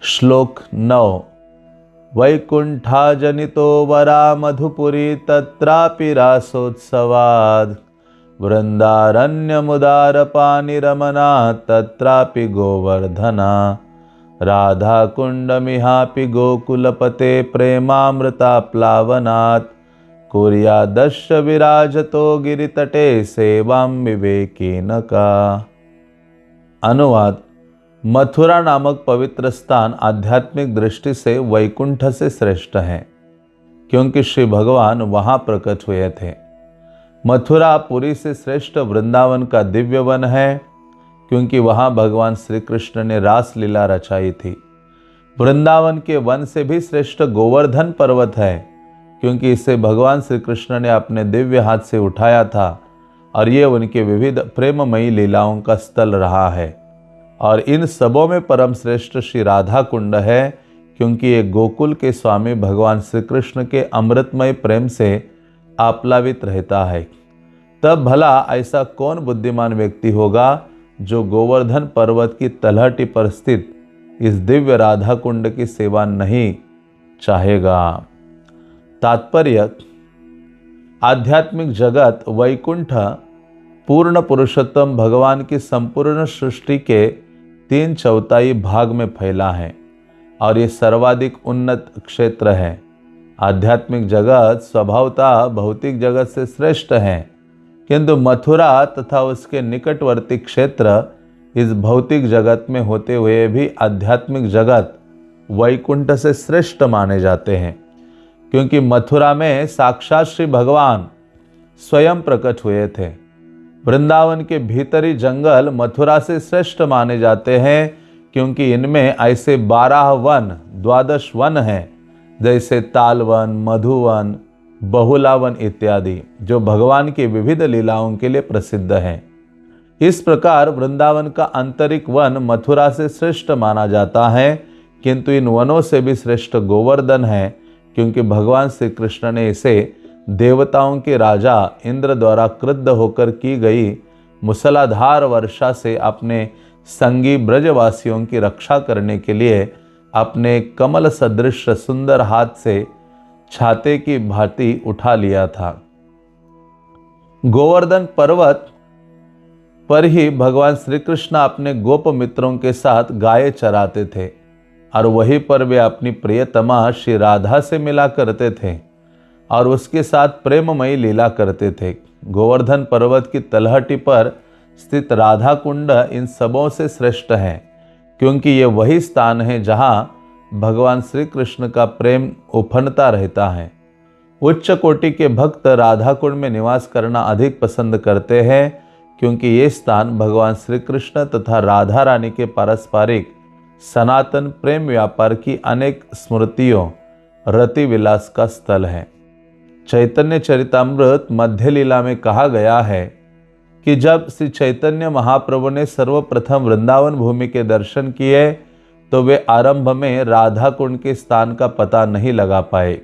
श्लोक 9। वैकुंठा जनितो वरा मधुपुरी तत्रापि रासोत्सवाद वृंदारण्यमुदारपानिरमना तत्रापि गोवर्धना राधाकुण्डमिहापि गोकुलपते प्रेमामृताप्लावनात् कुर्यादस्य विराजतो गिरितटे सेवां विवेकेन का। अनुवाद। मथुरा नामक पवित्र स्थान आध्यात्मिक दृष्टि से वैकुंठ से श्रेष्ठ है, क्योंकि श्री भगवान वहां प्रकट हुए थे। मथुरा पुरी से श्रेष्ठ वृंदावन का दिव्य वन है, क्योंकि वहां भगवान श्री कृष्ण ने रास लीला रचाई थी। वृंदावन के वन से भी श्रेष्ठ गोवर्धन पर्वत है, क्योंकि इसे भगवान श्री कृष्ण ने अपने दिव्य हाथ से उठाया था और ये उनके विविध प्रेममयी लीलाओं का स्थल रहा है। और इन सबों में परम श्रेष्ठ श्री राधा कुंड है, क्योंकि ये गोकुल के स्वामी भगवान श्री कृष्ण के अमृतमय प्रेम से आप्लावित रहता है। तब भला ऐसा कौन बुद्धिमान व्यक्ति होगा जो गोवर्धन पर्वत की तलहटी पर स्थित इस दिव्य राधा कुंड की सेवा नहीं चाहेगा। तात्पर्य। आध्यात्मिक जगत वैकुंठ पूर्ण पुरुषोत्तम भगवान की संपूर्ण सृष्टि के 3/4 भाग में फैला है और ये सर्वाधिक उन्नत क्षेत्र है। आध्यात्मिक जगत स्वभावतः भौतिक जगत से श्रेष्ठ है, किंतु मथुरा तथा उसके निकटवर्ती क्षेत्र इस भौतिक जगत में होते हुए भी आध्यात्मिक जगत वैकुंठ से श्रेष्ठ माने जाते हैं, क्योंकि मथुरा में साक्षात श्री भगवान स्वयं प्रकट हुए थे। वृंदावन के भीतरी जंगल मथुरा से श्रेष्ठ माने जाते हैं, क्योंकि इनमें ऐसे 12 वन 12 वन हैं, जैसे तालवन, मधुवन, बहुलावन इत्यादि, जो भगवान की विविध लीलाओं के लिए प्रसिद्ध हैं। इस प्रकार वृंदावन का आंतरिक वन मथुरा से श्रेष्ठ माना जाता है, किंतु इन वनों से भी श्रेष्ठ गोवर्धन है, क्योंकि भगवान श्री कृष्ण ने इसे देवताओं के राजा इंद्र द्वारा क्रुद्ध होकर की गई मूसलाधार वर्षा से अपने संगी ब्रजवासियों की रक्षा करने के लिए अपने कमल सदृश सुंदर हाथ से छाते की भांति उठा लिया था। गोवर्धन पर्वत पर ही भगवान श्री कृष्ण अपने गोप मित्रों के साथ गाय चराते थे और वहीं पर वे अपनी प्रियतमा श्री राधा से मिला करते थे और उसके साथ प्रेममयी लीला करते थे। गोवर्धन पर्वत की तलहटी पर स्थित राधा कुंड इन सबों से श्रेष्ठ है, क्योंकि ये वही स्थान है जहाँ भगवान श्री कृष्ण का प्रेम उफनता रहता है। उच्च कोटि के भक्त राधा कुंड में निवास करना अधिक पसंद करते हैं, क्योंकि ये स्थान भगवान श्री कृष्ण तथा राधा रानी के पारस्परिक सनातन प्रेम व्यापार की अनेक स्मृतियों रति विलास का स्थल है। चैतन्य चरितामृत मध्य लीला में कहा गया है कि जब श्री चैतन्य महाप्रभु ने सर्वप्रथम वृंदावन भूमि के दर्शन किए, तो वे आरंभ में राधा कुंड के स्थान का पता नहीं लगा पाए।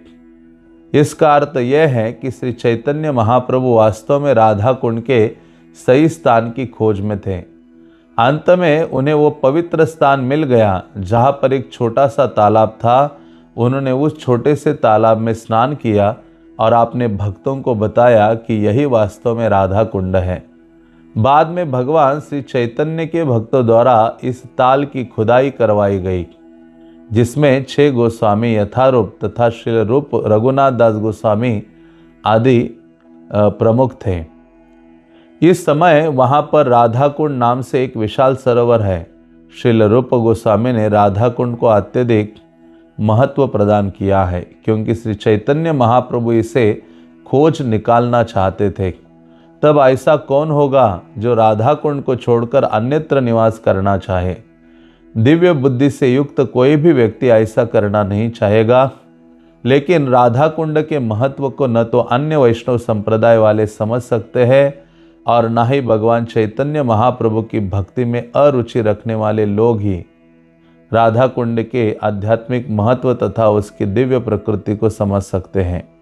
इसका अर्थ यह है कि श्री चैतन्य महाप्रभु वास्तव में राधा कुंड के सही स्थान की खोज में थे। अंत में उन्हें वो पवित्र स्थान मिल गया जहाँ पर एक छोटा सा तालाब था। उन्होंने उस छोटे से तालाब में स्नान किया और अपने भक्तों को बताया कि यही वास्तव में राधा कुंड है। बाद में भगवान श्री चैतन्य के भक्तों द्वारा इस ताल की खुदाई करवाई गई, जिसमें 6 गोस्वामी यथारूप तथा श्री रूप रघुनाथ दास गोस्वामी आदि प्रमुख थे। इस समय वहां पर राधा कुंड नाम से एक विशाल सरोवर है। श्री रूप गोस्वामी ने राधा कुंड को अत्यधिक महत्व प्रदान किया है, क्योंकि श्री चैतन्य महाप्रभु इसे खोज निकालना चाहते थे। तब ऐसा कौन होगा जो राधा कुंड को छोड़कर अन्यत्र निवास करना चाहे। दिव्य बुद्धि से युक्त कोई भी व्यक्ति ऐसा करना नहीं चाहेगा, लेकिन राधा कुंड के महत्व को न तो अन्य वैष्णव संप्रदाय वाले समझ सकते हैं और न ही भगवान चैतन्य महाप्रभु की भक्ति में अरुचि रखने वाले लोग ही राधा कुंड के आध्यात्मिक महत्व तथा उसकी दिव्य प्रकृति को समझ सकते हैं।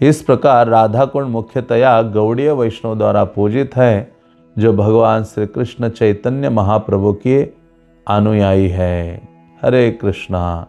इस प्रकार राधा कुंड मुख्यतया गौड़ीय वैष्णव द्वारा पूजित है, जो भगवान श्री कृष्ण चैतन्य महाप्रभु के अनुयायी है। हरे कृष्णा।